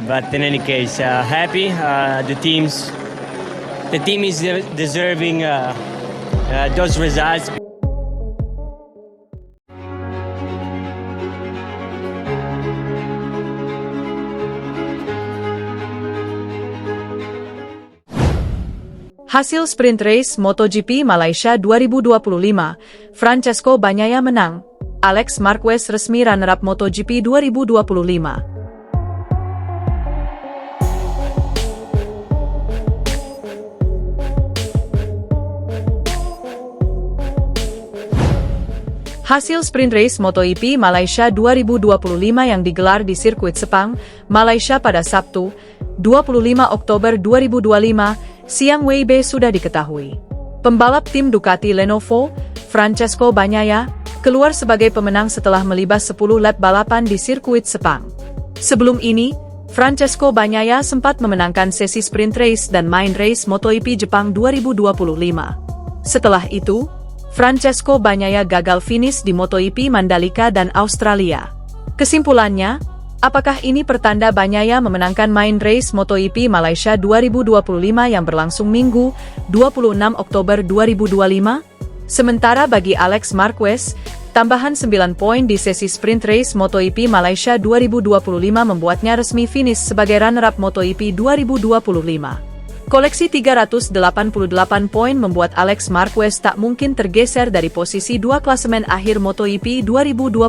but in any case, happy. The team is deserving those results. Hasil sprint race MotoGP Malaysia 2025, Francesco Bagnaia menang. Alex Marquez resmi runner-up MotoGP 2025. Hasil sprint race MotoGP Malaysia 2025 yang digelar di sirkuit Sepang, Malaysia pada Sabtu, 25 Oktober 2025, siang WIB sudah diketahui. Pembalap tim Ducati Lenovo, Francesco Bagnaia, keluar sebagai pemenang setelah melibas 10 lap balapan di sirkuit Sepang. Sebelum ini, Francesco Bagnaia sempat memenangkan sesi sprint race dan main race MotoGP Jepang 2025. Setelah itu, Francesco Bagnaia gagal finish di MotoGP Mandalika dan Australia. Kesimpulannya, apakah ini pertanda Bagnaia memenangkan main race MotoGP Malaysia 2025 yang berlangsung Minggu, 26 Oktober 2025? Sementara bagi Alex Marquez, tambahan 9 poin di sesi sprint race MotoGP Malaysia 2025 membuatnya resmi finish sebagai runner-up MotoGP 2025. Koleksi 388 poin membuat Alex Marquez tak mungkin tergeser dari posisi 2 klasemen akhir MotoGP 2025.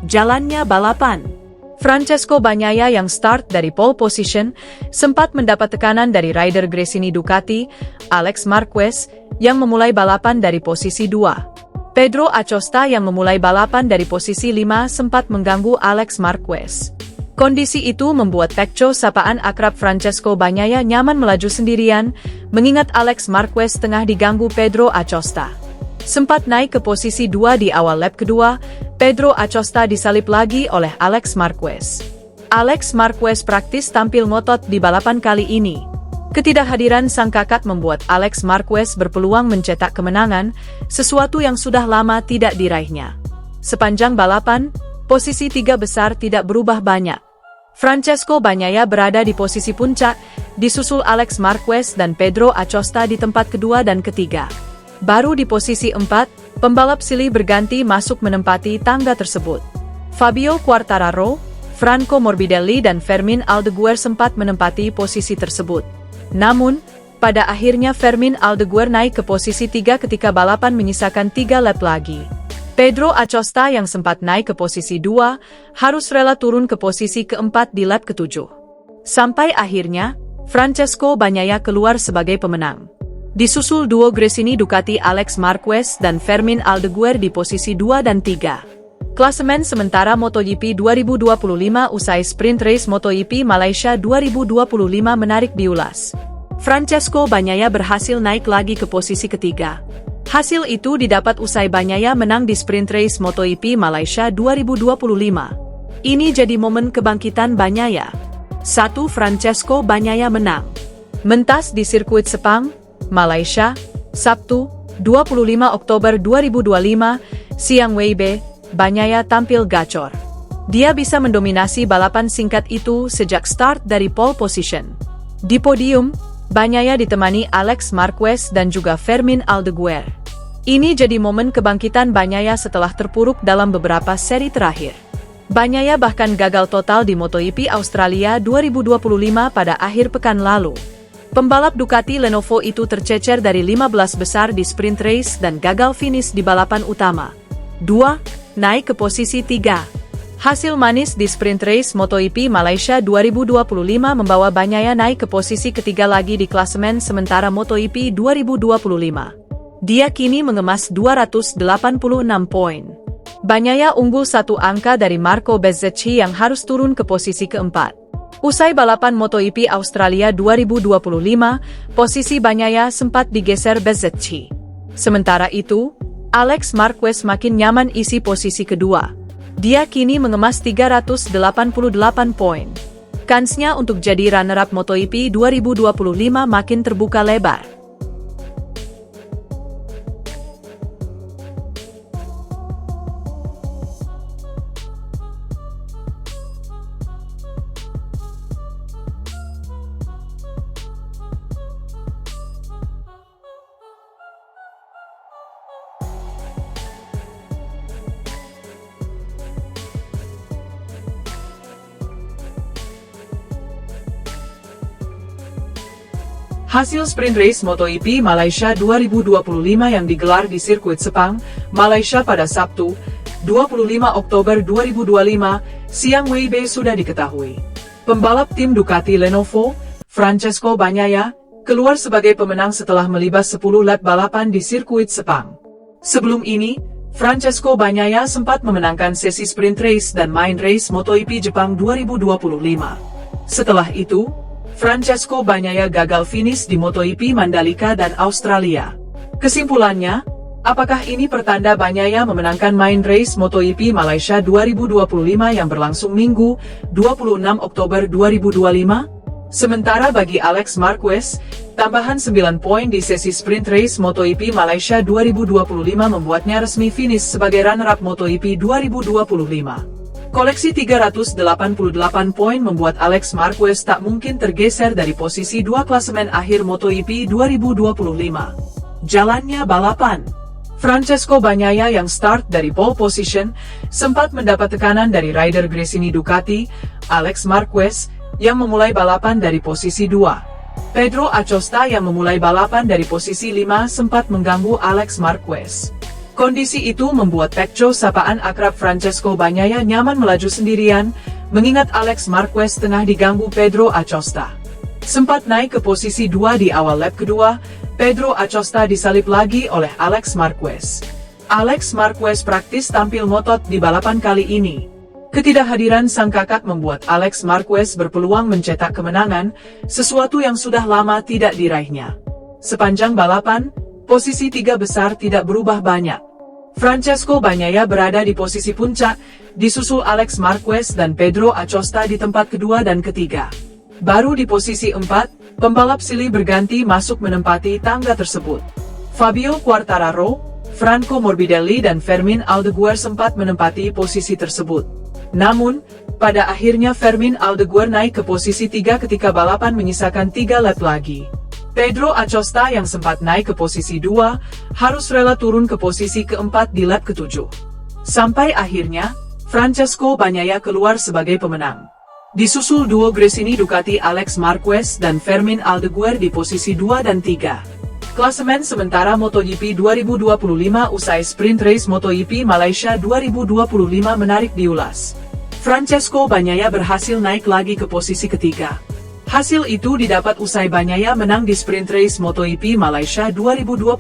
Jalannya balapan. Francesco Bagnaia yang start dari pole position, sempat mendapat tekanan dari rider Gresini Ducati, Alex Marquez, yang memulai balapan dari posisi 2. Pedro Acosta yang memulai balapan dari posisi 5 sempat mengganggu Alex Marquez. Kondisi itu membuat Pecco sapaan akrab Francesco Bagnaia nyaman melaju sendirian, mengingat Alex Marquez tengah diganggu Pedro Acosta. Sempat naik ke posisi 2 di awal lap kedua, Pedro Acosta disalip lagi oleh Alex Marquez. Alex Marquez praktis tampil ngotot di balapan kali ini. Ketidakhadiran sang kakak membuat Alex Marquez berpeluang mencetak kemenangan, sesuatu yang sudah lama tidak diraihnya. Sepanjang balapan, posisi 3 besar tidak berubah banyak. Francesco Bagnaia berada di posisi puncak, disusul Alex Marquez dan Pedro Acosta di tempat kedua dan ketiga. Baru di posisi 4, pembalap silih berganti masuk menempati tangga tersebut. Fabio Quartararo, Franco Morbidelli dan Fermin Aldeguer sempat menempati posisi tersebut. Namun, pada akhirnya Fermin Aldeguer naik ke posisi 3 ketika balapan menyisakan 3 lap lagi. Pedro Acosta yang sempat naik ke posisi 2, harus rela turun ke posisi keempat di lap ke-7. Sampai akhirnya, Francesco Bagnaia keluar sebagai pemenang. Disusul duo Gresini Ducati Alex Marquez dan Fermin Aldeguer di posisi 2 dan 3. Klasemen sementara MotoGP 2025 usai sprint race MotoGP Malaysia 2025 menarik diulas. Francesco Bagnaia berhasil naik lagi ke posisi ketiga. Hasil itu didapat usai Bagnaia menang di sprint race MotoGP Malaysia 2025. Ini jadi momen kebangkitan Bagnaia. 1. Francesco Bagnaia menang. Mentas di sirkuit Sepang, Malaysia, Sabtu, 25 Oktober 2025, siang WIB, Bagnaia tampil gacor. Dia bisa mendominasi balapan singkat itu sejak start dari pole position. Di podium, Bagnaia ditemani Alex Marquez dan juga Fermin Aldeguer. Ini jadi momen kebangkitan Bagnaia setelah terpuruk dalam beberapa seri terakhir. Bagnaia bahkan gagal total di MotoGP Australia 2025 pada akhir pekan lalu. Pembalap Ducati Lenovo itu tercecer dari 15 besar di sprint race dan gagal finish di balapan utama. 2. Naik ke posisi 3. Hasil manis di sprint race MotoGP Malaysia 2025 membawa Bagnaia naik ke posisi ketiga lagi di klasemen sementara MotoGP 2025. Dia kini mengemas 286 poin. Bagnaia unggul 1 angka dari Marco Bezzecchi yang harus turun ke posisi keempat. Usai balapan MotoGP Australia 2025, posisi Bagnaia sempat digeser Bezzecchi. Sementara itu, Alex Marquez makin nyaman isi posisi kedua. Dia kini mengemas 388 poin. Kansnya untuk jadi runner-up MotoGP 2025 makin terbuka lebar. Hasil sprint race MotoGP Malaysia 2025 yang digelar di sirkuit Sepang, Malaysia pada Sabtu, 25 Oktober 2025, siang WIB sudah diketahui. Pembalap tim Ducati Lenovo, Francesco Bagnaia, keluar sebagai pemenang setelah melibas 10 lap balapan di sirkuit Sepang. Sebelum ini, Francesco Bagnaia sempat memenangkan sesi sprint race dan main race MotoGP Jepang 2025. Setelah itu, Francesco Bagnaia gagal finish di MotoGP Mandalika dan Australia. Kesimpulannya, apakah ini pertanda Bagnaia memenangkan main race MotoGP Malaysia 2025 yang berlangsung Minggu, 26 Oktober 2025? Sementara bagi Alex Marquez, tambahan 9 poin di sesi sprint race MotoGP Malaysia 2025 membuatnya resmi finish sebagai runner-up MotoGP 2025. Koleksi 388 poin membuat Alex Marquez tak mungkin tergeser dari posisi 2 klasemen akhir MotoGP 2025. Jalannya balapan. Francesco Bagnaia yang start dari pole position, sempat mendapat tekanan dari rider Gresini Ducati, Alex Marquez, yang memulai balapan dari posisi 2. Pedro Acosta yang memulai balapan dari posisi 5 sempat mengganggu Alex Marquez. Kondisi itu membuat Pecco sapaan akrab Francesco Bagnaia nyaman melaju sendirian, mengingat Alex Marquez tengah diganggu Pedro Acosta. Sempat naik ke posisi 2 di awal lap kedua, Pedro Acosta disalip lagi oleh Alex Marquez. Alex Marquez praktis tampil ngotot di balapan kali ini. Ketidakhadiran sang kakak membuat Alex Marquez berpeluang mencetak kemenangan, sesuatu yang sudah lama tidak diraihnya. Sepanjang balapan, posisi 3 besar tidak berubah banyak. Francesco Bagnaia berada di posisi puncak, disusul Alex Marquez dan Pedro Acosta di tempat kedua dan ketiga. Baru di posisi 4, pembalap silih berganti masuk menempati tangga tersebut. Fabio Quartararo, Franco Morbidelli dan Fermin Aldeguer sempat menempati posisi tersebut. Namun, pada akhirnya Fermin Aldeguer naik ke posisi 3 ketika balapan menyisakan 3 lap lagi. Pedro Acosta yang sempat naik ke posisi 2, harus rela turun ke posisi keempat di lap ke-7. Sampai akhirnya, Francesco Bagnaia keluar sebagai pemenang. Disusul duo Gresini Ducati Alex Marquez dan Fermin Aldeguer di posisi 2 dan 3. Klasemen sementara MotoGP 2025 usai sprint race MotoGP Malaysia 2025 menarik diulas. Francesco Bagnaia berhasil naik lagi ke posisi ketiga. Hasil itu didapat usai Bagnaia menang di sprint race MotoGP Malaysia 2025.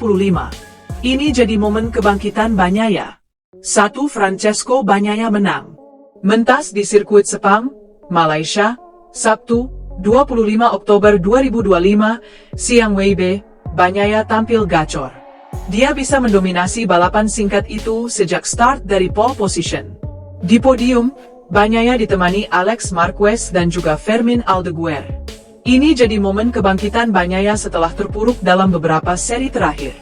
Ini jadi momen kebangkitan Bagnaia. 1. Francesco Bagnaia menang. Mentas di sirkuit Sepang, Malaysia, Sabtu, 25 Oktober 2025, siang WIB, Bagnaia tampil gacor. Dia bisa mendominasi balapan singkat itu sejak start dari pole position. Di podium, Bagnaia ditemani Alex Marquez dan juga Fermin Aldeguer. Ini jadi momen kebangkitan Bagnaia setelah terpuruk dalam beberapa seri terakhir.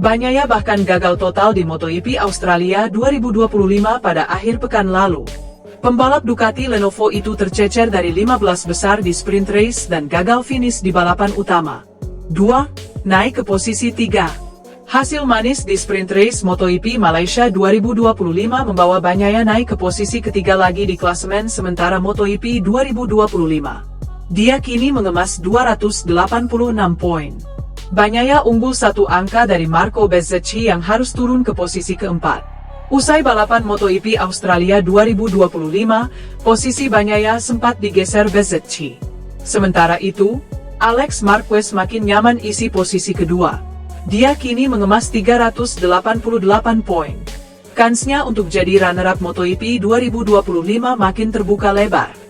Bagnaia bahkan gagal total di MotoGP Australia 2025 pada akhir pekan lalu. Pembalap Ducati Lenovo itu tercecer dari 15 besar di sprint race dan gagal finish di balapan utama. 2. Naik ke posisi 3. Hasil manis di sprint race MotoGP Malaysia 2025 membawa Bagnaia naik ke posisi ketiga lagi di klasemen sementara MotoGP 2025. Dia kini mengemas 286 poin. Bagnaia unggul 1 angka dari Marco Bezzecchi yang harus turun ke posisi keempat. Usai balapan MotoGP Australia 2025, posisi Bagnaia sempat digeser Bezzecchi. Sementara itu, Alex Marquez makin nyaman isi posisi kedua. Dia kini mengemas 388 poin. Kansnya untuk jadi runner-up MotoGP 2025 makin terbuka lebar.